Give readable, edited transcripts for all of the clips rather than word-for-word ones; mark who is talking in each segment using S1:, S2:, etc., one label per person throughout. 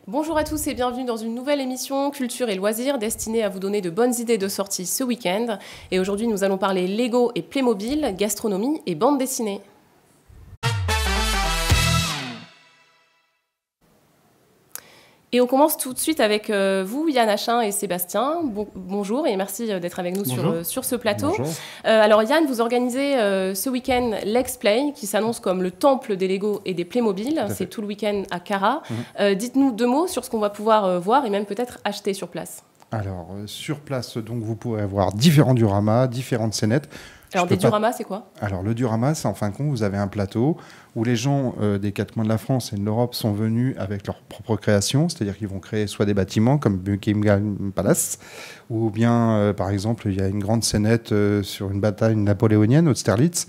S1: Bonjour à tous et bienvenue dans une nouvelle émission Culture et Loisirs destinée à vous donner de bonnes idées de sortie ce week-end. Et aujourd'hui, nous allons parler Lego et Playmobil, gastronomie et bande dessinée. Et on commence tout de suite avec vous, Yann Achin et Sébastien. Bonjour et merci d'être avec nous sur ce plateau. Alors Yann, vous organisez ce week-end l'X-Play qui s'annonce comme le temple des Lego et des Playmobil. C'est tout le week-end à Cara. Dites-nous deux mots sur ce qu'on va pouvoir voir et même peut-être acheter sur place.
S2: Alors, sur place, donc, vous pourrez avoir différents dioramas, différentes scénettes.
S1: Alors, des dioramas, c'est quoi? Alors,
S2: le diorama, c'est en fin de compte, vous avez un plateau où les gens des quatre coins de la France et de l'Europe sont venus avec leur propre création, c'est-à-dire qu'ils vont créer soit des bâtiments comme Buckingham Palace, ou bien, par exemple, il y a une grande scénette sur une bataille napoléonienne, Austerlitz.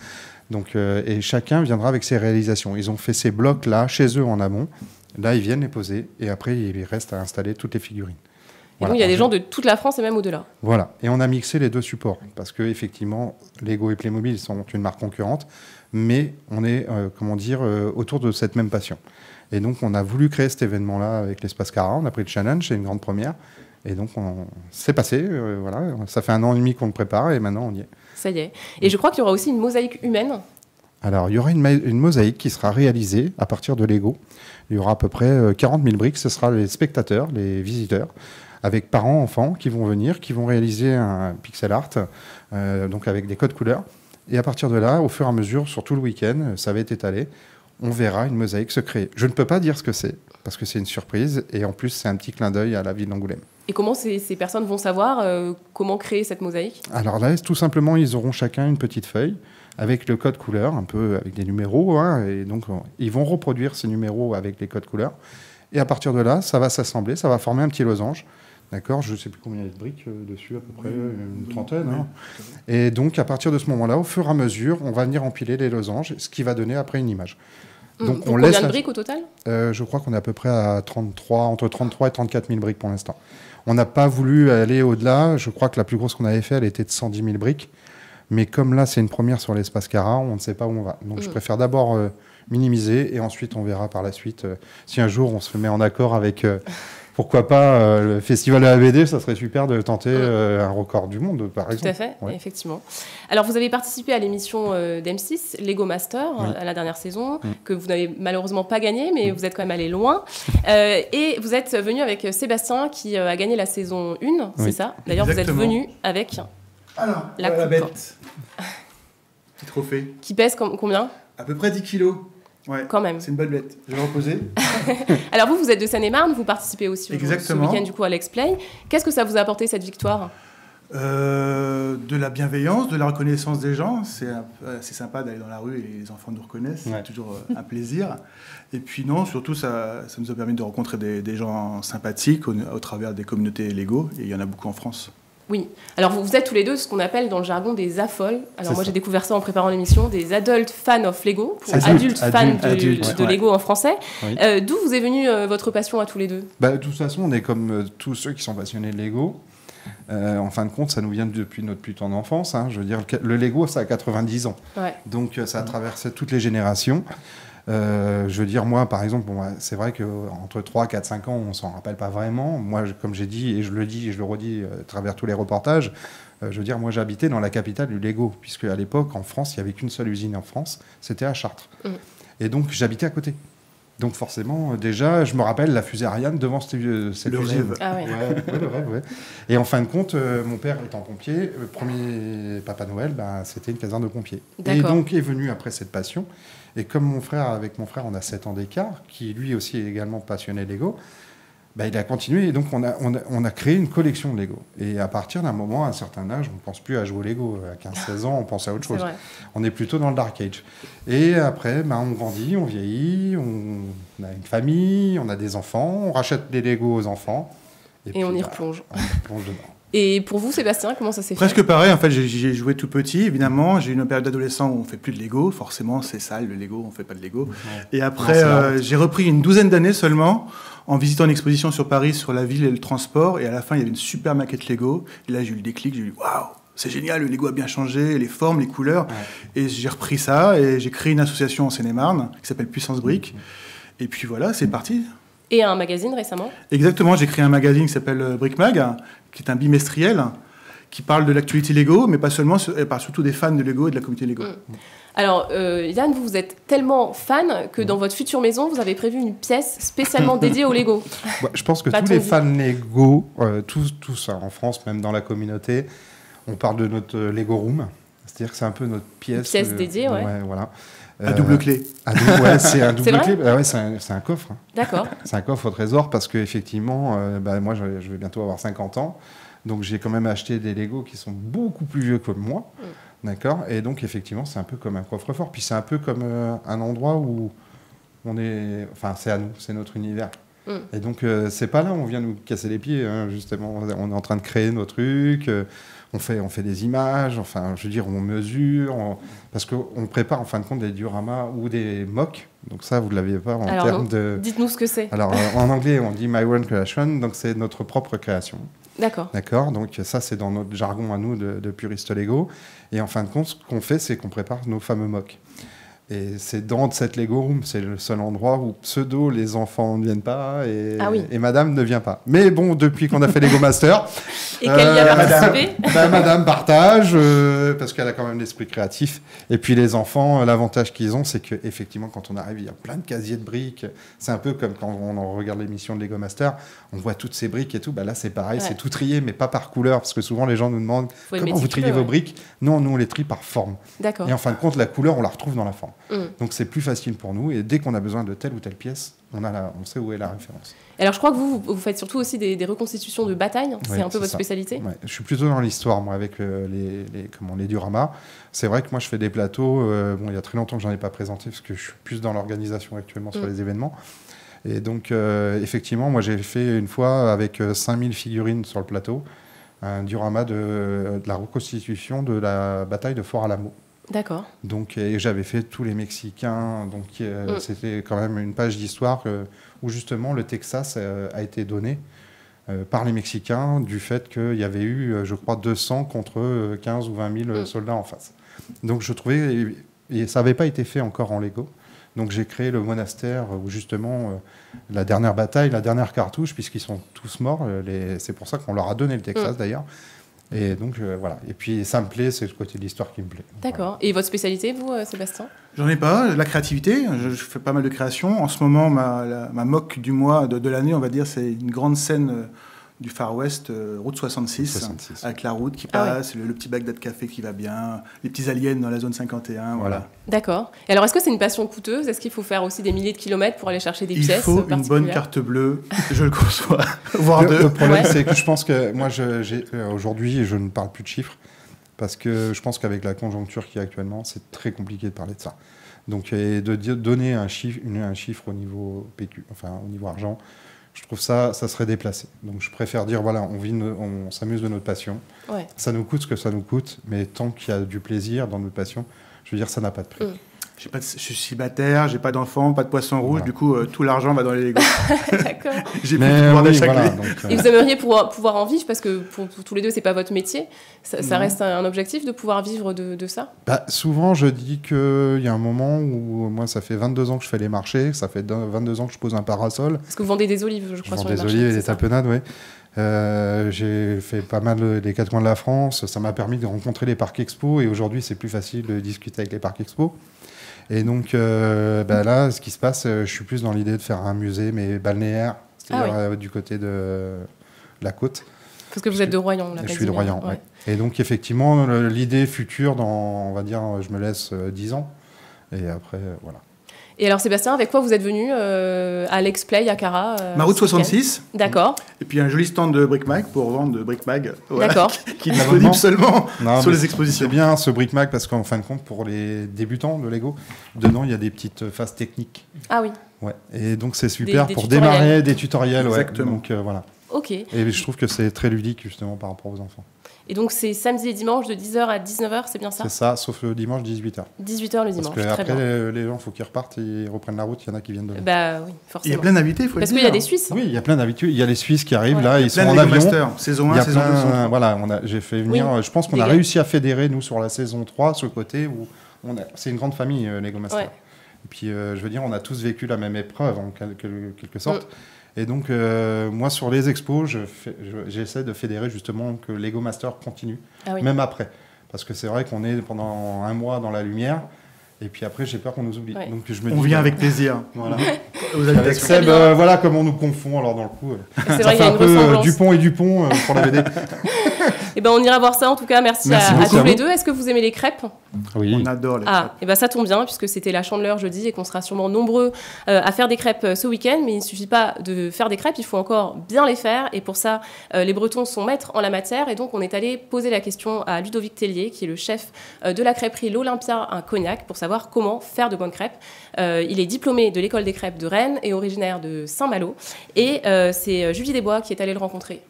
S2: Donc, et chacun viendra avec ses réalisations. Ils ont fait ces blocs-là chez eux en amont. Là, ils viennent les poser et après, il reste à installer toutes les figurines.
S1: Et voilà, donc, il y a des gens de toute la France et même au-delà.
S2: Voilà. Et on a mixé les deux supports parce que effectivement, Lego et Playmobil sont une marque concurrente, mais on est, autour de cette même passion. Et donc, on a voulu créer cet événement-là avec l'Espace Cara. On a pris le challenge, c'est une grande première. Et donc, c'est passé. Voilà. Ça fait 1 an et demi qu'on le prépare et maintenant, on y est.
S1: Ça y est. Et je crois qu'il y aura aussi une mosaïque humaine.
S2: Alors, il y aura une mosaïque qui sera réalisée à partir de Lego. Il y aura à peu près 40 000 briques. Ce sera les spectateurs, les visiteurs, avec parents, enfants qui vont venir, qui vont réaliser un pixel art, donc avec des codes couleurs. Et à partir de là, au fur et à mesure, sur tout le week-end, ça va être étalé, on verra une mosaïque se créer. Je ne peux pas dire ce que c'est, parce que c'est une surprise, et en plus, c'est un petit clin d'œil à la ville d'Angoulême.
S1: Et comment ces personnes vont savoir comment créer cette mosaïque?
S2: Alors là, tout simplement, ils auront chacun une petite feuille avec le code couleur, un peu avec des numéros, hein, et donc ils vont reproduire ces numéros avec les codes couleurs. Et à partir de là, ça va s'assembler, ça va former un petit losange. D'accord, je ne sais plus combien il y a de briques dessus, à peu près une trentaine. Hein. Et donc, à partir de ce moment-là, au fur et à mesure, on va venir empiler les losanges, ce qui va donner après une image.
S1: Donc on combien de briques au total?
S2: Je crois qu'on est à peu près à entre 33 et 34 000 briques pour l'instant. On n'a pas voulu aller au-delà. Je crois que la plus grosse qu'on avait fait, elle était de 110 000 briques. Mais comme là, c'est une première sur l'Espace Cara, on ne sait pas où on va. Donc, je préfère d'abord minimiser et ensuite, on verra par la suite. Si un jour, on se met en accord avec... pourquoi pas le festival de la BD, ça serait super de tenter un record du monde, par exemple.
S1: Tout à fait, effectivement. Alors, vous avez participé à l'émission d'M6, Lego Master, à la dernière saison, que vous n'avez malheureusement pas gagné, mais vous êtes quand même allé loin. Et vous êtes venu avec Sébastien, qui a gagné la saison 1, c'est ça? D'ailleurs, vous êtes venu avec
S3: la bête. Petit trophée.
S1: Qui pèse combien?
S3: À peu près 10 kilos. Ouais,
S1: quand même.
S3: C'est une bonne bête. Je vais reposer.
S1: Alors vous êtes de Seine-et-Marne, vous participez aussi ce week-end du coup à l'X-Play. Qu'est-ce que ça vous a apporté cette victoire?
S3: De la bienveillance, de la reconnaissance des gens. C'est sympa d'aller dans la rue et les enfants nous reconnaissent. C'est toujours un plaisir. Et puis non, surtout ça nous a permis de rencontrer des gens sympathiques au travers des communautés Lego. Et il y en a beaucoup en France.
S1: Oui. Alors, vous êtes tous les deux ce qu'on appelle dans le jargon des AFOL. Alors, moi, j'ai découvert ça en préparant l'émission, des Adult Fan of Lego, pour adultes fans de Lego en français. Oui. D'où vous est venue votre passion à tous les deux?
S2: De toute façon, on est comme tous ceux qui sont passionnés de Lego. En fin de compte, ça nous vient depuis notre plus tendre enfance. Hein. Je veux dire, le Lego, ça a 90 ans. Ouais. Donc, ça a traversé toutes les générations. Je veux dire, moi, par exemple, c'est vrai qu'entre 3, 4, 5 ans, on ne s'en rappelle pas vraiment. Moi, comme j'ai dit, et je le dis et je le redis à travers tous les reportages, je veux dire, moi, j'habitais dans la capitale du Lego, puisque à l'époque, en France, il n'y avait qu'une seule usine en France, c'était à Chartres. Et donc, j'habitais à côté. Donc, forcément, déjà, je me rappelle la fusée Ariane devant cette usine.
S3: Rêve.
S1: Ah ouais.
S2: Le rêve, ouais. Et en fin de compte, mon père étant pompier, le premier Papa Noël, c'était une caserne de pompiers. Et donc, est venue après cette passion. Et comme avec mon frère, on a 7 ans d'écart, qui lui aussi est également passionné Lego, il a continué. Et donc, on a créé une collection de Lego. Et à partir d'un moment, à un certain âge, on ne pense plus à jouer au Lego. À 15-16 ans, on pense à autre chose. On est plutôt dans le Dark Age. Et après, on grandit, on vieillit, on a une famille, on a des enfants, on rachète des Lego aux enfants.
S1: Et puis, on y replonge.
S2: On y replonge dedans.
S1: Et pour vous, Sébastien, comment ça s'est fait?
S3: Presque pareil. En fait, j'ai joué tout petit, évidemment. J'ai eu une période d'adolescent où on ne fait plus de Lego. Forcément, c'est sale, le Lego, on ne fait pas de Lego. Ouais. Et après, j'ai repris une douzaine d'années seulement en visitant une exposition sur Paris sur la ville et le transport. Et à la fin, il y avait une super maquette Lego. Et là, j'ai eu le déclic. J'ai eu waouh, c'est génial, le Lego a bien changé, les formes, les couleurs. Ouais. Et j'ai repris ça et j'ai créé une association en Seine-et-Marne qui s'appelle Puissance Brique. Et puis voilà, c'est parti.
S1: Et un magazine récemment.
S3: Exactement, j'ai créé un magazine qui s'appelle Brick Mag, qui est un bimestriel, qui parle de l'actualité Lego, mais pas seulement, elle parle surtout des fans de Lego et de la communauté Lego.
S1: Alors, Yann, vous êtes tellement fan que dans votre future maison, vous avez prévu une pièce spécialement dédiée au Lego.
S2: Je pense que tous les fans Lego, tous en France, même dans la communauté, on parle de notre Lego Room. C'est-à-dire que c'est un peu notre pièce.
S1: Une pièce dédiée, ouais.
S2: Voilà.
S3: À double clé.
S2: Ouais, c'est un double clé. C'est un coffre.
S1: D'accord.
S2: C'est un coffre au trésor parce qu'effectivement, moi, je vais bientôt avoir 50 ans. Donc, j'ai quand même acheté des Lego qui sont beaucoup plus vieux que moi. D'accord. Et donc, effectivement, c'est un peu comme un coffre-fort. Puis, c'est un peu comme un endroit où on est... Enfin, c'est à nous, c'est notre univers. Et donc, c'est pas là où on vient nous casser les pieds, hein, justement. On est en train de créer nos trucs. On fait des images, enfin, je veux dire, on mesure, parce qu'on prépare en fin de compte des dioramas ou des mocks. Donc ça, vous ne l'aviez pas en termes de...
S1: Dites-nous ce que c'est.
S2: Alors, en anglais, on dit My Own Creation, donc c'est notre propre création.
S1: D'accord.
S2: D'accord, donc ça, c'est dans notre jargon à nous de puristes Lego. Et en fin de compte, ce qu'on fait, c'est qu'on prépare nos fameux mocks. Et c'est dans cette Lego Room, c'est le seul endroit où pseudo les enfants ne viennent pas et madame ne vient pas. Mais bon, depuis qu'on a fait Lego Master...
S1: Et qu'elle y a participé
S2: madame partage, parce qu'elle a quand même l'esprit créatif. Et puis les enfants, l'avantage qu'ils ont, c'est qu'effectivement, quand on arrive, il y a plein de casiers de briques. C'est un peu comme quand on regarde l'émission de Lego Master, on voit toutes ces briques et tout. Bah là, c'est pareil, c'est tout trié, mais pas par couleur, parce que souvent, les gens nous demandent comment vous triez vos briques. Non, nous, on les trie par forme.
S1: D'accord.
S2: Et en fin de compte, la couleur, on la retrouve dans la forme. Donc c'est plus facile pour nous, et dès qu'on a besoin de telle ou telle pièce, on sait où est la référence.
S1: Alors je crois que vous faites surtout aussi des reconstitutions de batailles, c'est un peu votre spécialité.
S2: Je suis plutôt dans l'histoire, moi, avec les dioramas. C'est vrai que moi je fais des plateaux, il y a très longtemps que j'en ai pas présenté, parce que je suis plus dans l'organisation actuellement sur les événements. Et donc effectivement, moi j'ai fait une fois avec 5000 figurines sur le plateau, un diorama de la reconstitution de la bataille de Fort Alamo.
S1: D'accord.
S2: Donc, et j'avais fait tous les Mexicains. Donc, c'était quand même une page d'histoire où justement le Texas a été donné par les Mexicains du fait qu'il y avait eu, je crois, 200 contre 15 ou 20 000 soldats en face. Donc, je trouvais... Et ça n'avait pas été fait encore en Lego. Donc, j'ai créé le monastère où justement la dernière bataille, la dernière cartouche, puisqu'ils sont tous morts. C'est pour ça qu'on leur a donné le Texas d'ailleurs. Et donc, voilà. Et puis, ça me plaît, c'est le côté de l'histoire qui me plaît.
S1: D'accord.
S2: Voilà.
S1: Et votre spécialité, vous, Sébastien ?
S3: J'en ai pas. La créativité, je fais pas mal de créations. En ce moment, ma mock du mois, de l'année, on va dire, c'est une grande scène du Far West, route 66, avec la route qui passe, le petit Bagdad Café qui va bien, les petits aliens dans la zone 51, voilà. D'accord.
S1: Et alors, est-ce que c'est une passion coûteuse ? Est-ce qu'il faut faire aussi des milliers de kilomètres pour aller chercher des pièces ?
S3: Il faut une bonne carte bleue, je le conçois, voire deux.
S2: Le problème, c'est que je pense que moi, aujourd'hui, je ne parle plus de chiffres, parce que je pense qu'avec la conjoncture qu'il y a actuellement, c'est très compliqué de parler de ça. Donc, et de donner un chiffre au niveau PQ, enfin au niveau argent, je trouve ça serait déplacé. Donc je préfère dire, voilà, on s'amuse de notre passion. Ouais. Ça nous coûte ce que ça nous coûte, mais tant qu'il y a du plaisir dans notre passion, je veux dire, ça n'a pas de prix.
S3: Je suis célibataire, j'ai pas d'enfant, pas de poisson rouge, du coup, tout l'argent va dans les Lego.
S1: D'accord.
S3: J'ai plus de pouvoir d'achat clé.
S1: Et vous aimeriez pouvoir en vivre, parce que pour tous les deux, c'est pas votre métier. Ça reste un objectif de pouvoir vivre de ça ?
S2: Souvent, je dis qu'il y a un moment où, moi, ça fait 22 ans que je fais les marchés, ça fait 22 ans que je pose un parasol.
S1: Parce que vous vendez des olives, je crois, sur les marchés.
S2: Je vends des olives et des tapenades, oui. J'ai fait pas mal des quatre coins de la France. Ça m'a permis de rencontrer les parcs expo, et aujourd'hui, c'est plus facile de discuter avec les parcs expo. Et donc là, ce qui se passe, je suis plus dans l'idée de faire un musée, mais balnéaire, c'est-à-dire du côté de la côte.
S1: Parce que vous êtes de Royan, là.
S2: Je suis de Royan, oui. Et donc, effectivement, l'idée future, on va dire, je me laisse 10 ans. Et après, voilà.
S1: Et alors, Sébastien, avec quoi vous êtes venu à l'Explay à Cara
S3: Ma route 66.
S1: D'accord.
S3: Et puis un joli stand de Brick Mag pour vendre de Brick Mag. Voilà,
S1: d'accord.
S3: Qui est disponible seulement sur les expositions.
S2: C'est bien ce Brick Mag parce qu'en fin de compte, pour les débutants de Lego, dedans, il y a des petites phases techniques.
S1: Ah oui.
S2: Ouais. Et donc, c'est super pour démarrer des tutoriels.
S3: Exactement.
S2: Ouais. Donc, voilà.
S1: Ok.
S2: Et je trouve que c'est très ludique, justement, par rapport aux enfants.
S1: Et donc, c'est samedi et dimanche de 10h à 19h, c'est bien ça ?
S2: C'est ça, sauf le dimanche, 18h.
S1: 18h le dimanche,
S2: très bien. Parce qu'après, les gens, il faut qu'ils repartent et reprennent la route. Il y en a qui viennent de...
S1: Bah oui, forcément.
S3: Il y a plein d'invités, il faut le dire.
S1: Parce qu'il y a des Suisses.
S2: Oui, il y a plein d'invités. Il y a les Suisses qui arrivent, là, ils sont en avion.
S3: Master, saison 1, saison 2.
S2: Voilà, j'ai fait venir... Je pense qu'on a réussi à fédérer, nous, sur la saison 3, ce côté où... C'est une grande famille, Lego Master. Ouais. Et puis, je veux dire, on a tous vécu la même épreuve, en quelque sorte. Et donc, moi, sur les expos, j'essaie de fédérer justement que Lego Master continue, même après. Parce que c'est vrai qu'on est pendant un mois dans la lumière. Et puis après, j'ai peur qu'on nous oublie. Donc,
S3: on vient avec plaisir.
S2: Voilà. Avec Seb, voilà comment on nous confond. Alors, dans le coup,
S1: c'est
S2: ça
S1: vrai,
S2: fait un peu
S1: Dupont
S2: et Dupont pour la BD.
S1: Eh ben, on ira voir ça. En tout cas, merci à tous les deux. Est-ce que vous aimez les crêpes?
S3: Oui. On adore les crêpes.
S1: Et ben, ça tombe bien, puisque c'était la Chandeleur jeudi et qu'on sera sûrement nombreux à faire des crêpes ce week-end. Mais il ne suffit pas de faire des crêpes, il faut encore bien les faire. Et pour ça, les Bretons sont maîtres en la matière. Et donc, on est allé poser la question à Ludovic Tellier, qui est le chef de la crêperie L'Olympia à Cognac, pour savoir comment faire de bonnes crêpes. Il est diplômé de l'école des crêpes de Rennes et originaire de Saint-Malo. Et c'est Julie Desbois qui est allée le rencontrer.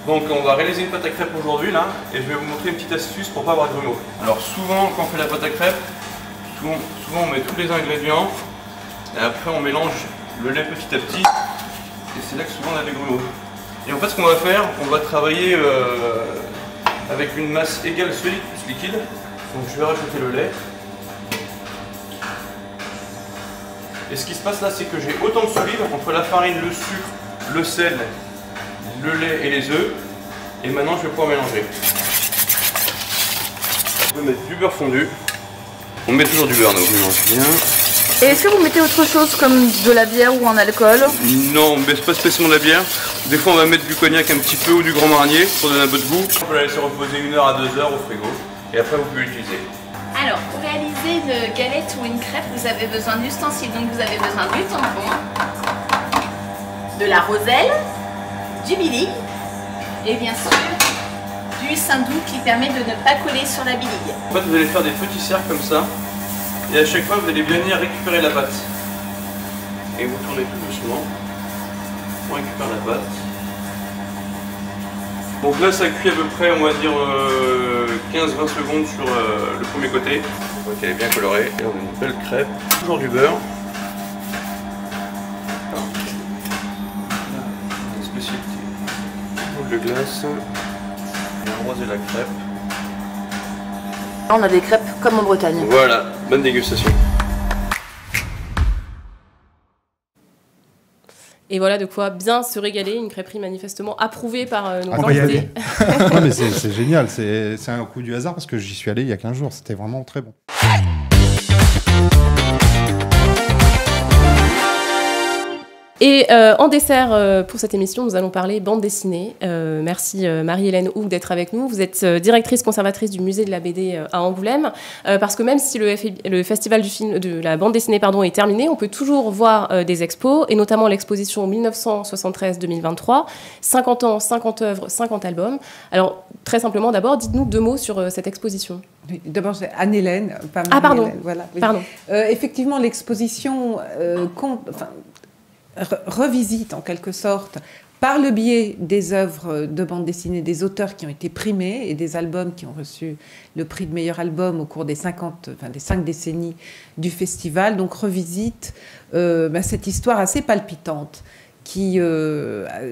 S4: Donc on va réaliser une pâte à crêpes aujourd'hui là, et je vais vous montrer une petite astuce pour pas avoir de grumeaux. Alors souvent quand on fait la pâte à crêpes, souvent on met tous les ingrédients, et après on mélange le lait petit à petit, et c'est là que souvent on a des grumeaux. Et en fait ce qu'on va faire, on va travailler avec une masse égale solide plus liquide. Donc je vais rajouter le lait. Et ce qui se passe là, c'est que j'ai autant de solide entre la farine, le sucre, le sel, le lait et les œufs. Et maintenant, je vais pouvoir mélanger. On peut mettre du beurre fondu. On met toujours du beurre, donc on mélange bien.
S5: Et est-ce que vous mettez autre chose comme de la bière ou un alcool?
S4: Non, on ne baisse pas spécialement de la bière. Des fois, on va mettre du cognac un petit peu ou du Grand Marnier pour donner un peu de goût. On peut la laisser reposer 1 heure à 2 heures au frigo. Et après, vous pouvez l'utiliser.
S5: Alors, pour réaliser une galette ou une crêpe, vous avez besoin d'ustensiles. Donc, vous avez besoin du tampon, de la roselle, du billy et bien sûr du saindoux qui permet de ne pas coller sur la billy.
S4: En fait, vous allez faire des petits cercles comme ça. Et à chaque fois, vous allez bien venir récupérer la pâte. Et vous tournez tout doucement. On récupère la pâte. Donc là, ça cuit à peu près, on va dire, 15-20 secondes sur le premier côté. On voit qu'elle est bien colorée. Et on a une belle crêpe. Toujours du beurre. Une spécialité. Boule de glace. Et arroser la crêpe.
S5: On a des crêpes comme en Bretagne.
S4: Voilà, bonne dégustation.
S1: Et voilà de quoi bien se régaler, une crêperie manifestement approuvée par nos
S2: invités. Non, mais c'est génial, c'est un coup du hasard parce que j'y suis allé il y a 15 jours, c'était vraiment très bon.
S1: Et en dessert pour cette émission, nous allons parler bande dessinée. Merci Marie-Hélène Houck d'être avec nous. Vous êtes directrice conservatrice du musée de la BD à Angoulême. Parce que même si le festival de la bande dessinée est terminé, on peut toujours voir des expos, et notamment l'exposition 1973-2023, 50 ans, 50 œuvres, 50 albums. Alors très simplement d'abord, dites-nous 2 mots sur cette exposition.
S6: Oui, d'abord, c'est Anne-Hélène, pas Marie-Hélène.
S1: Ah pardon,
S6: voilà, oui.
S1: Pardon.
S6: Effectivement, l'exposition revisite en quelque sorte, par le biais des œuvres de bande dessinée, des auteurs qui ont été primés et des albums qui ont reçu le prix de meilleur album au cours des 5 décennies du festival, donc revisite cette histoire assez palpitante qui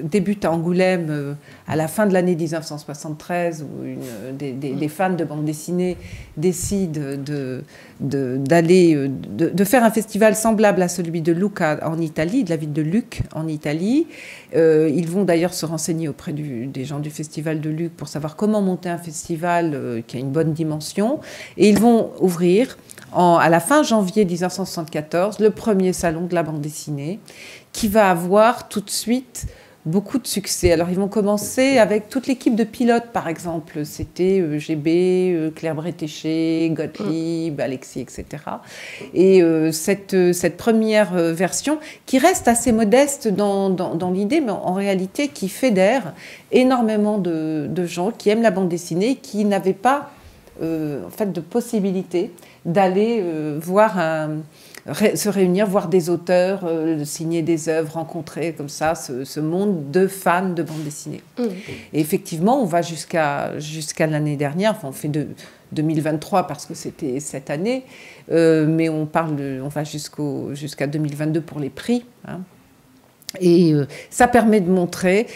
S6: débute à Angoulême à la fin de l'année 1973, où des fans de bande dessinée décident de faire un festival semblable à celui de Lucca en Italie, de la ville de Lucques en Italie. Ils vont d'ailleurs se renseigner auprès des gens du festival de Lucques pour savoir comment monter un festival qui a une bonne dimension. Et ils vont ouvrir à la fin janvier 1974 le premier salon de la bande dessinée, qui va avoir tout de suite beaucoup de succès. Alors, ils vont commencer avec toute l'équipe de pilotes, par exemple. C'était GB, Claire Bretéché, Gottlieb, Alexis, etc. Et cette première version, qui reste assez modeste dans l'idée, mais en réalité, qui fédère énormément de gens qui aiment la bande dessinée, qui n'avaient pas de possibilité d'aller se réunir, voir des auteurs, signer des œuvres, rencontrer comme ça ce monde de fans de bande dessinée. Et effectivement, on va jusqu'à l'année dernière, on fait de 2023 parce que c'était cette année, mais on va jusqu'à 2022 pour les prix. Hein. Et ça permet de montrer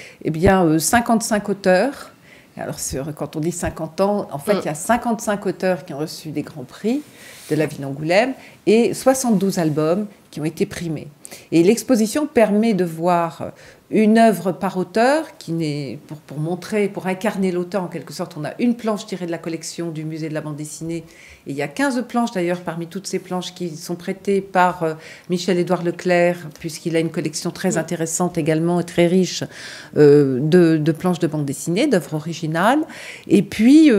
S6: 55 auteurs Alors, quand on dit 50 ans, en fait, il y a 55 auteurs qui ont reçu des grands prix de la ville d'Angoulême et 72 albums qui ont été primés. Et l'exposition permet de voir une œuvre par auteur, qui n'est, pour montrer, pour incarner l'auteur en quelque sorte. On a une planche tirée de la collection du musée de la bande dessinée. Et il y a 15 planches d'ailleurs parmi toutes ces planches qui sont prêtées par Michel-Édouard Leclerc, puisqu'il a une collection très intéressante également et très riche de planches de bande dessinée, d'œuvres originales. Et puis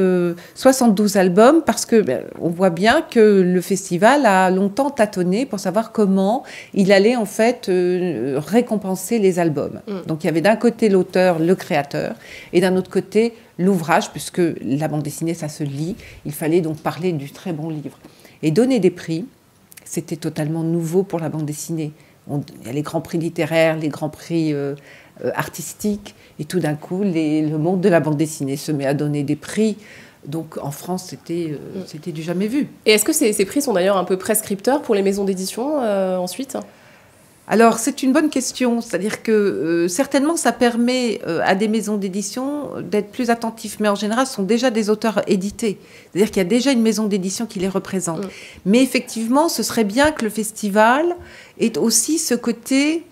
S6: 72 albums, parce que on voit bien que le festival a longtemps tâtonné pour savoir comment il allait en fait récompenser les albums. Donc il y avait d'un côté l'auteur, le créateur, et d'un autre côté l'ouvrage, puisque la bande dessinée, ça se lit. Il fallait donc parler du très bon livre. Et donner des prix, c'était totalement nouveau pour la bande dessinée. Il y a les grands prix littéraires, les grands prix artistiques, et tout d'un coup, le monde de la bande dessinée se met à donner des prix. Donc en France, c'était du jamais vu.
S1: Et est-ce que ces prix sont d'ailleurs un peu prescripteurs pour les maisons d'édition ensuite ?
S6: Alors, c'est une bonne question. C'est-à-dire que certainement, ça permet à des maisons d'édition d'être plus attentifs. Mais en général, ce sont déjà des auteurs édités. C'est-à-dire qu'il y a déjà une maison d'édition qui les représente. Mais effectivement, ce serait bien que le festival ait aussi ce côté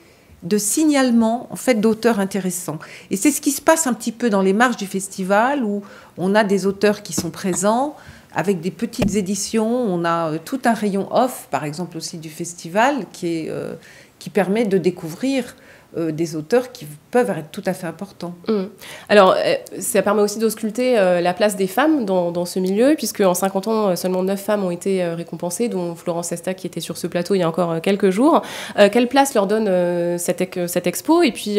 S6: de signalement en fait, d'auteurs intéressants. Et c'est ce qui se passe un petit peu dans les marges du festival, où on a des auteurs qui sont présents, avec des petites éditions. On a tout un rayon off, par exemple aussi du festival, qui permet de découvrir des auteurs qui peuvent être tout à fait importants.
S1: Alors, ça permet aussi d'ausculter la place des femmes dans ce milieu, puisque en 50 ans, seulement 9 femmes ont été récompensées, dont Florence Sesta, qui était sur ce plateau il y a encore quelques jours. Quelle place leur donne cette expo ? Et puis,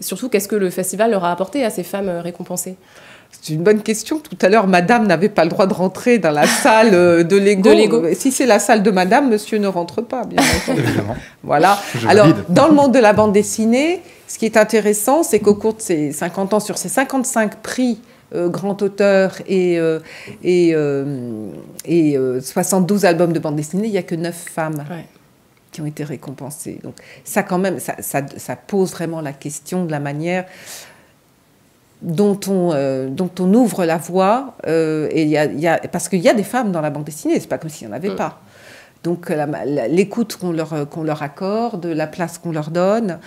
S1: surtout, qu'est-ce que le festival leur a apporté à ces femmes récompensées ?
S6: C'est une bonne question. Tout à l'heure, madame n'avait pas le droit de rentrer dans la salle de Lego. Si c'est la salle de madame, monsieur ne rentre pas, bien entendu.
S2: Évidemment.
S6: Voilà. Alors, dans le monde de la bande dessinée, ce qui est intéressant, c'est qu'au cours de ces 50 ans, sur ces 55 prix grand auteur et 72 albums de bande dessinée, il n'y a que 9 femmes. Ouais. Qui ont été récompensées. Donc, ça, quand même, ça pose vraiment la question de la manière dont on ouvre la voie, parce qu'il y a des femmes dans la bande dessinée, c'est pas comme s'il n'y en avait pas. Donc l'écoute qu'on leur accorde, la place qu'on leur donne,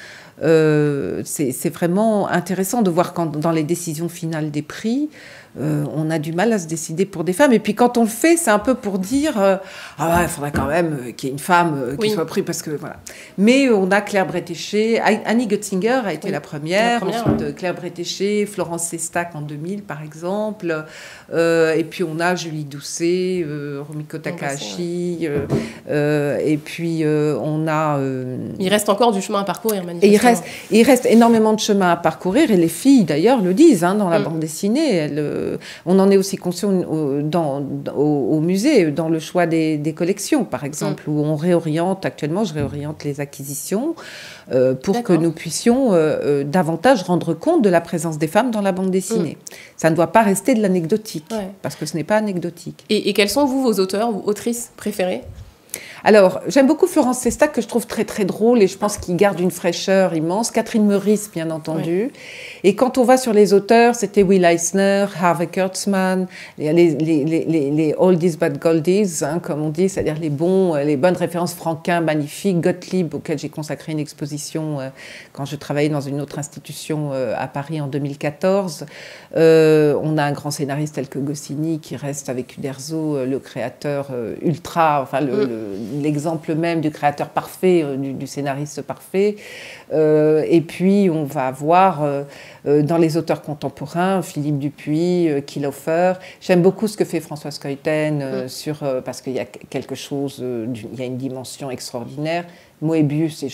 S6: c'est vraiment intéressant de voir quand dans les décisions finales des prix, on a du mal à se décider pour des femmes. Et puis quand on le fait, c'est un peu pour dire ah ouais, il faudrait quand même qu'il y ait une femme qui soit prise, parce que voilà. Mais on a Claire Bretéché, Annie Götzinger a été la première, ensuite Claire Bretéché, Florence Sestac en 2000 par exemple, et puis on a Julie Doucet, Rumiko Takahashi, et puis on a...
S1: Il reste encore du chemin à parcourir, manifestement.
S6: Et il reste énormément de chemin à parcourir, et les filles d'ailleurs le disent dans la bande dessinée. On en est aussi conscient au musée, dans le choix des collections, par exemple, où on réoriente, actuellement je réoriente les acquisitions pour que nous puissions davantage rendre compte de la présence des femmes dans la bande dessinée. Ça ne doit pas rester de l'anecdotique, parce que ce n'est pas anecdotique.
S1: Et quels sont, vous, vos auteurs ou autrices préférés ?
S6: Alors, j'aime beaucoup Florence Sestac, que je trouve très très drôle, et je pense qu'il garde une fraîcheur immense. Catherine Meurice, bien entendu. Et quand on va sur les auteurs, c'était Will Eisner, Harvey Kurtzman, les oldies but goldies, comme on dit, c'est-à-dire les bonnes références. Franquin, magnifique, Gottlieb, auquel j'ai consacré une exposition quand je travaillais dans une autre institution à Paris en 2014. On a un grand scénariste tel que Goscinny, qui reste avec Uderzo, le créateur ultra, enfin l'exemple même du créateur parfait, du scénariste parfait. Et puis, on va avoir dans les auteurs contemporains, Philippe Dupuis, Kiehlhofer. J'aime beaucoup ce que fait Françoise Keuten parce qu'il y a quelque chose, il y a une dimension extraordinaire. Moebius,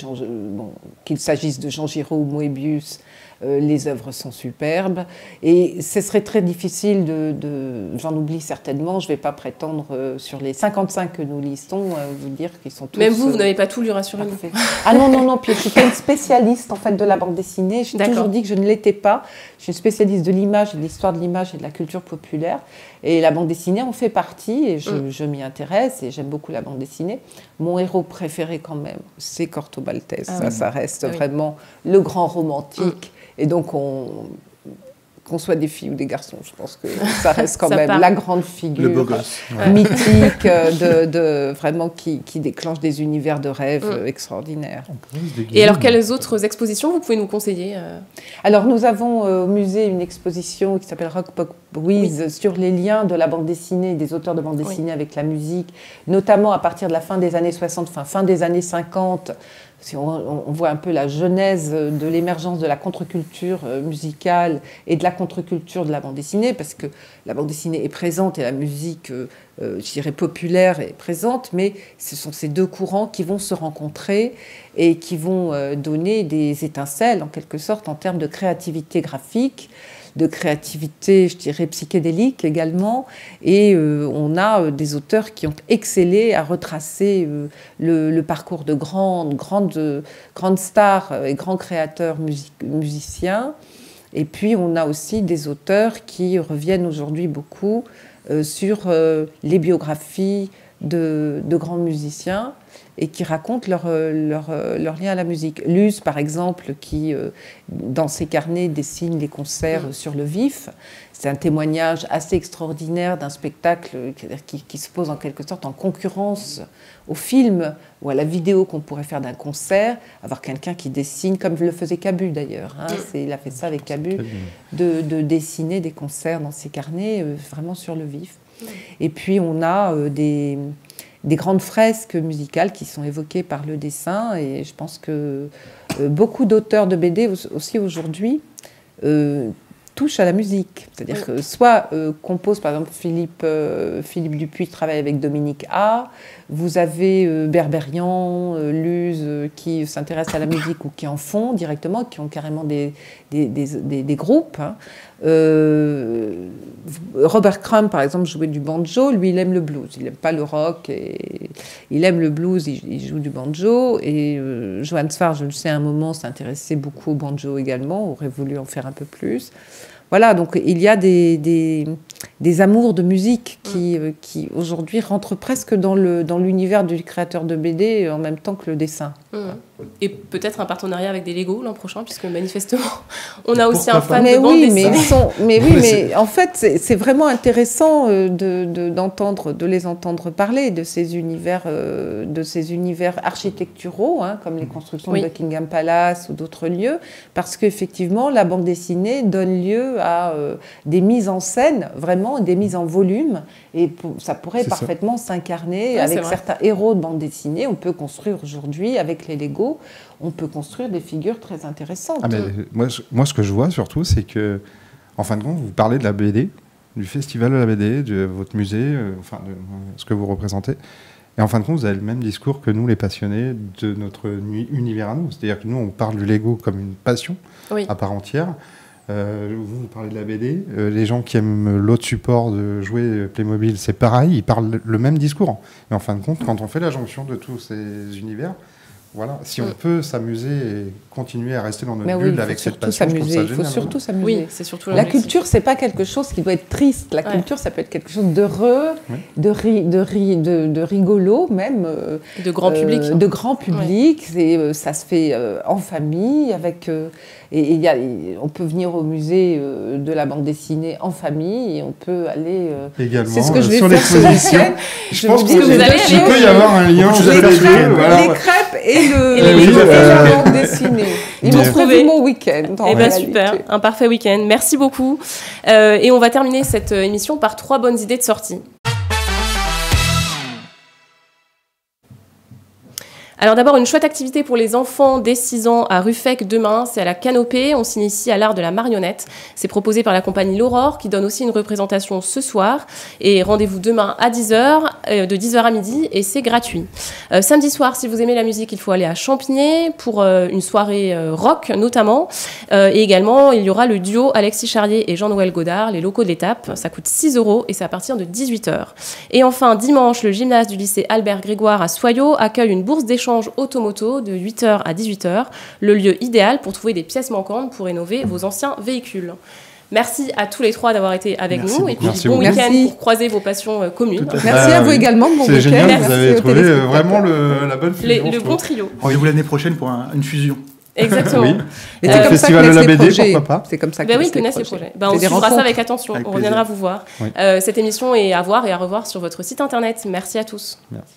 S6: qu'il s'agisse de Jean Giraud ou Moebius, les œuvres sont superbes. Et ce serait très difficile j'en oublie certainement, je ne vais pas prétendre sur les 55 que nous listons, vous dire qu'ils sont tous...
S1: Même vous n'avez pas tout lu, rassurez-vous.
S6: Ah non, puis je suis pas une spécialiste en fait de la bande dessinée. J'ai toujours dit que je ne l'étais pas. Je suis une spécialiste de l'image, de l'histoire de l'image et de la culture populaire. Et la bande dessinée en fait partie, et je m'y intéresse, et j'aime beaucoup la bande dessinée. Mon héros préféré quand même, c'est Corto Maltese. Ça reste vraiment le grand romantique. Et donc, qu'on soit des filles ou des garçons. Je pense que ça reste quand même la grande figure
S3: le beau gosse.
S6: mythique vraiment qui déclenche des univers de rêve extraordinaires.
S1: Et alors, quelles autres expositions vous pouvez nous conseiller
S6: Alors, nous avons au musée une exposition qui s'appelle Rock Pop Wiz sur les liens de la bande dessinée, des auteurs de bande dessinée avec la musique, notamment à partir de la fin des années 60, fin des années 50. Si on voit un peu la genèse de l'émergence de la contre-culture musicale et de la contre-culture de la bande dessinée, parce que la bande dessinée est présente et la musique, je dirais, populaire est présente, mais ce sont ces deux courants qui vont se rencontrer et qui vont donner des étincelles, en quelque sorte, en termes de créativité graphique, de créativité, je dirais, psychédélique également. Et on a des auteurs qui ont excellé à retracer le parcours de grandes stars et grands créateurs musiciens. Et puis, on a aussi des auteurs qui reviennent aujourd'hui beaucoup sur les biographies de grands musiciens et qui racontent leur lien à la musique. Luz, par exemple, qui, dans ses carnets, dessine les concerts sur le vif. C'est un témoignage assez extraordinaire d'un spectacle qui se pose en quelque sorte en concurrence au film ou à la vidéo qu'on pourrait faire d'un concert, avoir quelqu'un qui dessine, comme le faisait Cabu d'ailleurs. Il a fait ça avec Cabu, de dessiner des concerts dans ses carnets, vraiment sur le vif. Et puis on a des grandes fresques musicales qui sont évoquées par le dessin, et je pense que beaucoup d'auteurs de BD aussi aujourd'hui touchent à la musique. C'est-à-dire que soit compose, par exemple, Philippe Dupuis travaille avec Dominique A. Vous avez Berberian, Luz qui s'intéressent à la musique ou qui en font directement, qui ont carrément des groupes. Robert Crumb, par exemple, jouait du banjo. Lui, il aime le blues. Il n'aime pas le rock. Et il aime le blues. Il joue du banjo. Et Johann Sfar, je le sais, à un moment, s'intéressait beaucoup au banjo également. Aurait voulu en faire un peu plus. Voilà, donc il y a des amours de musique qui aujourd'hui rentrent presque dans l'univers du créateur de BD en même temps que le dessin.
S1: Et peut-être un partenariat avec des Lego l'an prochain, puisque manifestement, on a aussi un fan de bande dessinée.
S6: Mais en fait, c'est vraiment intéressant de les entendre parler de ces univers architecturaux, comme les constructions de Buckingham Palace ou d'autres lieux, parce qu'effectivement, la bande dessinée donne lieu à des mises en scène, vraiment des mises en volume, et ça pourrait parfaitement s'incarner avec certains héros de bande dessinée. On peut construire aujourd'hui, avec les Lego, on peut construire des figures très intéressantes.
S2: Moi, ce que je vois surtout, c'est que, en fin de compte, vous parlez de la BD, du festival de la BD, de votre musée, de ce que vous représentez. Et en fin de compte, vous avez le même discours que nous, les passionnés de notre univers à nous. C'est-à-dire que nous, on parle du Lego comme une passion à part entière. Vous parlez de la BD. Les gens qui aiment l'autre support de jouer Playmobil, c'est pareil. Ils parlent le même discours. Et en fin de compte, quand on fait la jonction de tous ces univers, voilà, si on peut s'amuser et continuer à rester dans notre bulle avec cette passion,
S6: il faut surtout s'amuser.
S1: Oui, c'est surtout
S6: la culture, c'est pas quelque chose qui doit être triste. La culture, ça peut être quelque chose d'heureux, de rigolo même,
S1: de grand public.
S6: De grand public. Ça se fait en famille avec. On peut venir au musée de la bande dessinée en famille et on peut aller.
S2: Également,
S6: c'est ce que je vais
S2: sur l'exposition.
S6: Je pense qu'il
S2: peut y avoir un lien entre
S6: les crêpes et la bande dessinée. Ils m'ont prévu mon week-end.
S1: Eh bien, super, un parfait week-end. Merci beaucoup. Et on va terminer cette émission par 3 bonnes idées de sortie. Alors d'abord, une chouette activité pour les enfants dès 6 ans à Ruffec demain, c'est à la Canopée. On s'initie à l'art de la marionnette. C'est proposé par la compagnie L'Aurore qui donne aussi une représentation ce soir. Et rendez-vous demain à 10h, de 10h à midi, et c'est gratuit. Samedi soir, si vous aimez la musique, il faut aller à Champigny pour une soirée rock notamment. Et également, il y aura le duo Alexis Charrier et Jean-Noël Godard, les locaux de l'étape. Ça coûte 6 € et c'est à partir de 18h. Et enfin, dimanche, le gymnase du lycée Albert Grégoire à Soyaux accueille une bourse d'échange automoto de 8h à 18h, le lieu idéal pour trouver des pièces manquantes pour rénover vos anciens véhicules. Merci à tous les 3 d'avoir été avec nous et puis bon week-end pour croiser vos passions communes.
S6: Merci à vous également, bon week-end.
S2: C'est génial, vous avez trouvé vraiment la bonne fusion.
S1: Le bon trio.
S3: Rendez-vous l'année prochaine pour une fusion.
S1: Exactement.
S2: Oui.
S6: Et c'est comme
S2: Festival
S6: ça
S2: de la
S6: que
S2: BD, pourquoi pas?
S6: C'est comme ça
S1: oui, ils connaissent les projets. On suivra ça avec attention. On reviendra vous voir. Cette émission est à voir et à revoir sur votre site internet. Merci à tous.
S2: Merci.